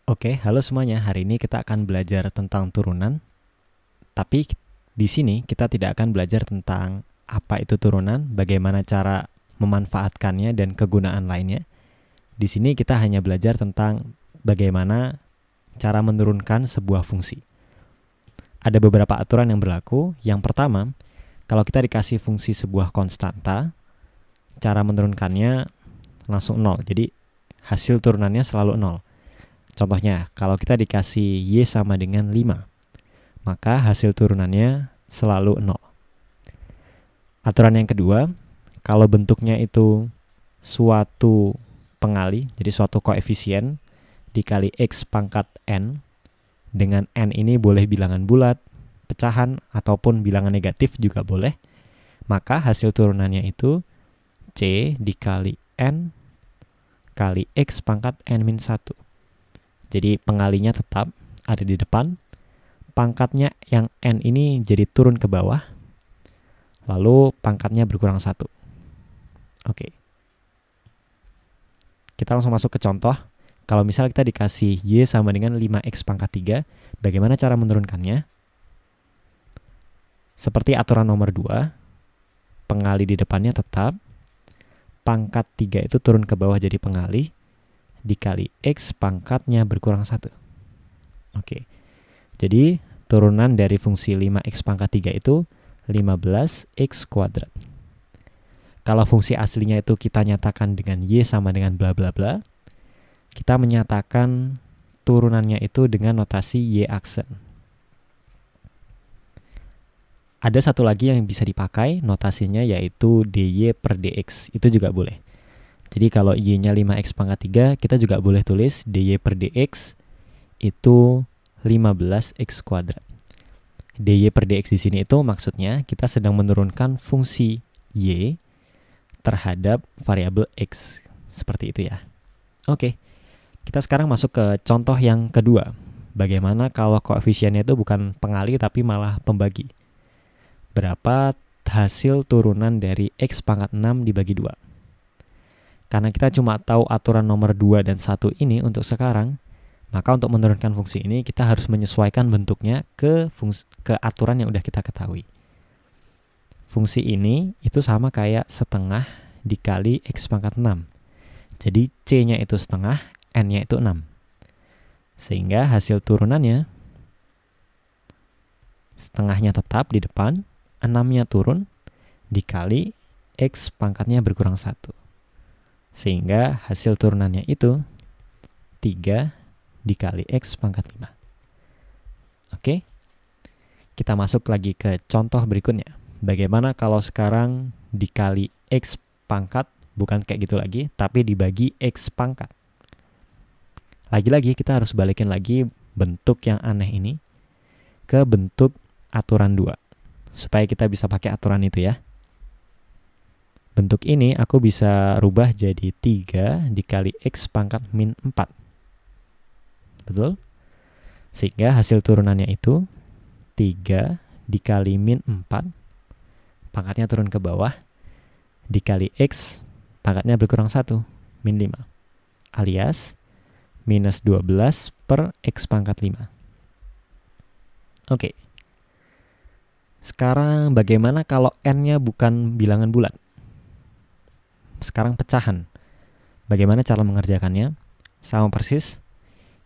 Oke, halo semuanya. Hari ini kita akan belajar tentang turunan. Tapi di sini kita tidak akan belajar tentang apa itu turunan, bagaimana cara memanfaatkannya dan kegunaan lainnya. Di sini kita hanya belajar tentang bagaimana cara menurunkan sebuah fungsi. Ada beberapa aturan yang berlaku. Yang pertama, kalau kita dikasih fungsi sebuah konstanta, cara menurunkannya langsung 0. Jadi hasil turunannya selalu 0. Contohnya, kalau kita dikasih Y sama dengan 5, maka hasil turunannya selalu 0. Aturan yang kedua, kalau bentuknya itu suatu pengali, jadi suatu koefisien dikali X pangkat N, dengan N ini boleh bilangan bulat, pecahan, ataupun bilangan negatif juga boleh, maka hasil turunannya itu C dikali N kali X pangkat N-1. Jadi pengalinya tetap ada di depan, pangkatnya yang N ini jadi turun ke bawah, lalu pangkatnya berkurang 1. Oke. Kita langsung masuk ke contoh. Kalau misal kita dikasih Y sama dengan 5X pangkat 3, bagaimana cara menurunkannya? Seperti aturan nomor 2, pengali di depannya tetap, pangkat 3 itu turun ke bawah jadi pengali, dikali X pangkatnya berkurang 1. Oke. Jadi turunan dari fungsi 5X pangkat 3 itu 15X kuadrat. Kalau fungsi aslinya itu kita nyatakan dengan Y sama dengan bla bla bla, kita menyatakan turunannya itu dengan notasi Y aksen. Ada satu lagi yang bisa dipakai, notasinya yaitu dy per dx. Itu juga boleh. Jadi kalau Y-nya 5X pangkat 3, kita juga boleh tulis dy per dx itu 15X kuadrat. dy per dx di sini itu maksudnya kita sedang menurunkan fungsi Y terhadap variabel X. Seperti itu ya. Oke, kita sekarang masuk ke contoh yang kedua. Bagaimana kalau koefisiennya itu bukan pengali tapi malah pembagi? Berapa hasil turunan dari X pangkat 6 dibagi 2? Karena kita cuma tahu aturan nomor 2 dan 1 ini untuk sekarang, maka untuk menurunkan fungsi ini kita harus menyesuaikan bentuknya ke aturan yang udah kita ketahui. Fungsi ini itu sama kayak setengah dikali X pangkat 6. Jadi C-nya itu setengah, N-nya itu 6. Sehingga hasil turunannya, setengahnya tetap di depan, 6-nya turun, dikali X pangkatnya berkurang 1. Sehingga hasil turunannya itu 3 dikali X pangkat 5. Oke, kita masuk lagi ke contoh berikutnya. Bagaimana kalau sekarang dikali X pangkat, bukan kayak gitu lagi, tapi dibagi X pangkat. Lagi-lagi kita harus balikin lagi bentuk yang aneh ini ke bentuk aturan 2. Supaya kita bisa pakai aturan itu ya. Bentuk ini aku bisa rubah jadi 3 dikali X pangkat min 4. Betul? Sehingga hasil turunannya itu 3 dikali min 4, pangkatnya turun ke bawah, dikali X, pangkatnya berkurang 1, min 5. Alias minus 12 per X pangkat 5. Oke. Sekarang bagaimana kalau N-nya bukan bilangan bulat? Sekarang pecahan. Bagaimana cara mengerjakannya? Sama persis.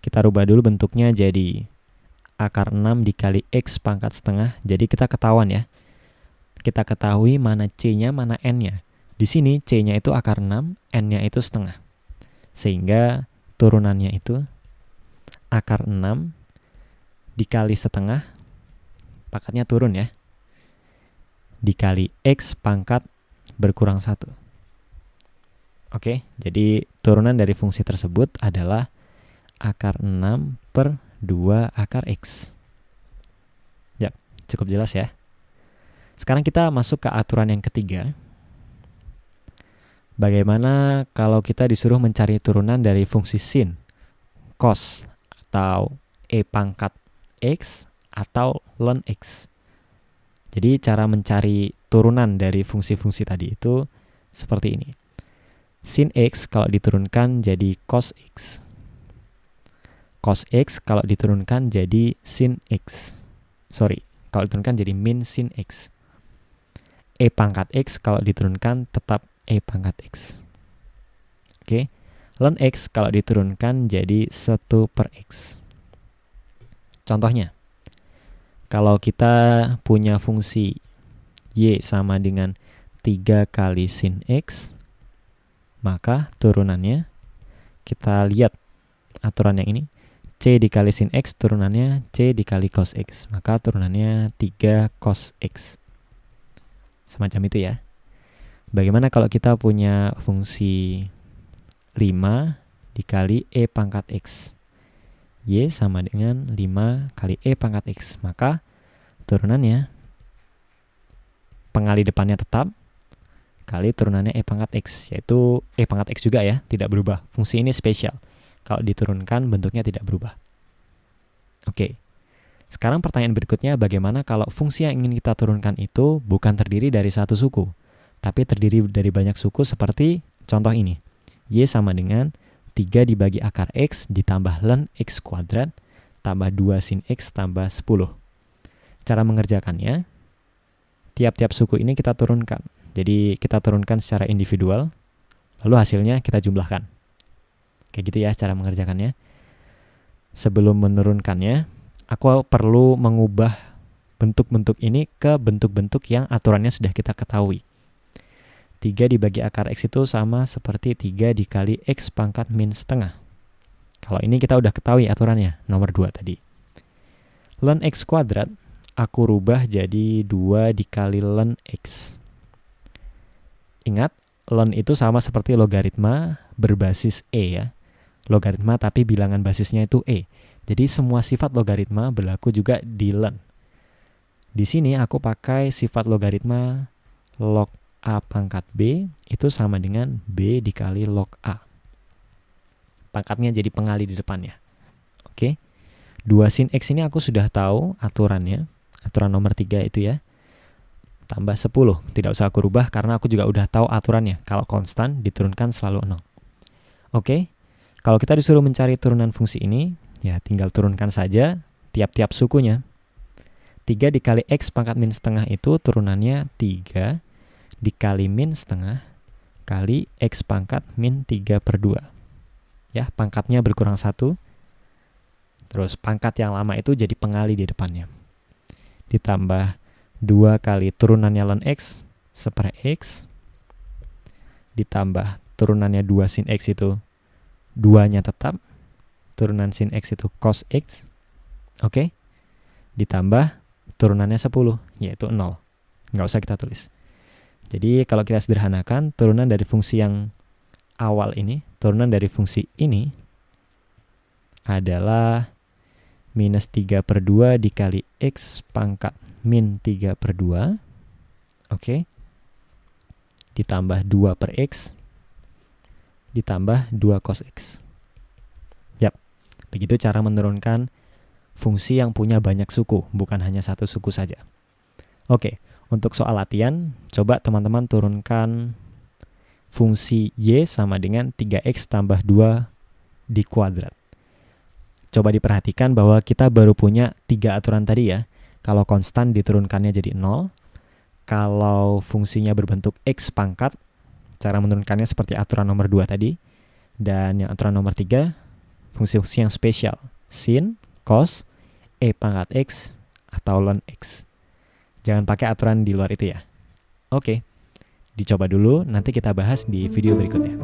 Kita rubah dulu bentuknya jadi akar 6 dikali X pangkat setengah. Jadi kita ketahuan ya. Kita ketahui mana C-nya, mana N-nya. Di sini C-nya itu akar 6, N-nya itu setengah. Sehingga turunannya itu akar 6 dikali setengah, pangkatnya turun ya, dikali X pangkat berkurang 1. Oke, jadi turunan dari fungsi tersebut adalah akar 6 per 2 akar X. Ya, cukup jelas ya. Sekarang kita masuk ke aturan yang ketiga. Bagaimana kalau kita disuruh mencari turunan dari fungsi sin, cos, atau E pangkat X, atau ln X? Jadi cara mencari turunan dari fungsi-fungsi tadi itu seperti ini. Sin X kalau diturunkan jadi cos X. Cos X kalau diturunkan jadi sin X. Kalau diturunkan jadi min sin X. E pangkat X kalau diturunkan tetap E pangkat X. Oke. Ln X kalau diturunkan jadi 1 per X. Contohnya, kalau kita punya fungsi Y sama dengan 3 kali sin X, maka turunannya, kita lihat aturan yang ini, C dikali sin X turunannya C dikali cos X. Maka turunannya 3 cos X. Semacam itu ya. Bagaimana kalau kita punya fungsi 5 dikali E pangkat X? Y sama dengan 5 kali E pangkat X. Maka turunannya, pengali depannya tetap, kali turunannya E pangkat X. Yaitu E pangkat X juga ya, tidak berubah. Fungsi ini spesial. Kalau diturunkan bentuknya tidak berubah. Oke. Sekarang pertanyaan berikutnya, bagaimana kalau fungsi yang ingin kita turunkan itu bukan terdiri dari satu suku, tapi terdiri dari banyak suku seperti contoh ini. Y sama dengan 3 dibagi akar X ditambah ln X kuadrat tambah 2 sin X tambah 10. Cara mengerjakannya, tiap-tiap suku ini kita turunkan. Jadi kita turunkan secara individual, lalu hasilnya kita jumlahkan. Kayak gitu ya cara mengerjakannya. Sebelum menurunkannya, aku perlu mengubah bentuk-bentuk ini ke bentuk-bentuk yang aturannya sudah kita ketahui. 3 dibagi akar X itu sama seperti 3 dikali X pangkat min setengah. Kalau ini kita udah ketahui aturannya, nomor 2 tadi. Ln X kuadrat, aku rubah jadi 2 dikali ln X. Ingat, ln itu sama seperti logaritma berbasis E ya. Logaritma tapi bilangan basisnya itu E. Jadi semua sifat logaritma berlaku juga di ln. Di sini aku pakai sifat logaritma log A pangkat B itu sama dengan B dikali log A. Pangkatnya jadi pengali di depannya. Oke. 2 sin X ini aku sudah tahu aturannya. Aturan nomor 3 itu ya. Tambah 10. Tidak usah aku rubah karena aku juga udah tahu aturannya. Kalau konstan diturunkan selalu 0. Oke. Kalau kita disuruh mencari turunan fungsi ini, ya tinggal turunkan saja tiap-tiap sukunya. 3 dikali X pangkat min setengah itu turunannya 3 dikali min setengah kali X pangkat min 3 per 2. Ya, pangkatnya berkurang 1. Terus pangkat yang lama itu jadi pengali di depannya. Ditambah 2 kali turunannya ln X, 1 X. Ditambah turunannya 2 sin X itu 2-nya tetap, turunan sin X itu cos X, oke, ditambah turunannya 10, yaitu 0. Nggak usah kita tulis. Jadi kalau kita sederhanakan, turunan dari fungsi yang awal ini, turunan dari fungsi ini adalah minus 3 per 2 dikali X pangkat min 3 per 2, oke, ditambah 2 per X, ditambah 2 cos X. Yap, begitu cara menurunkan fungsi yang punya banyak suku, bukan hanya satu suku saja. Oke, untuk soal latihan, coba teman-teman turunkan fungsi Y sama dengan 3X tambah 2 di kuadrat. Coba diperhatikan bahwa kita baru punya 3 aturan tadi ya. Kalau konstan diturunkannya jadi 0. Kalau fungsinya berbentuk X pangkat, cara menurunkannya seperti aturan nomor 2 tadi. Dan yang aturan nomor 3, fungsi-fungsi yang spesial. Sin, cos, E pangkat X, atau ln X. Jangan pakai aturan di luar itu ya. Oke, dicoba dulu, nanti kita bahas di video berikutnya.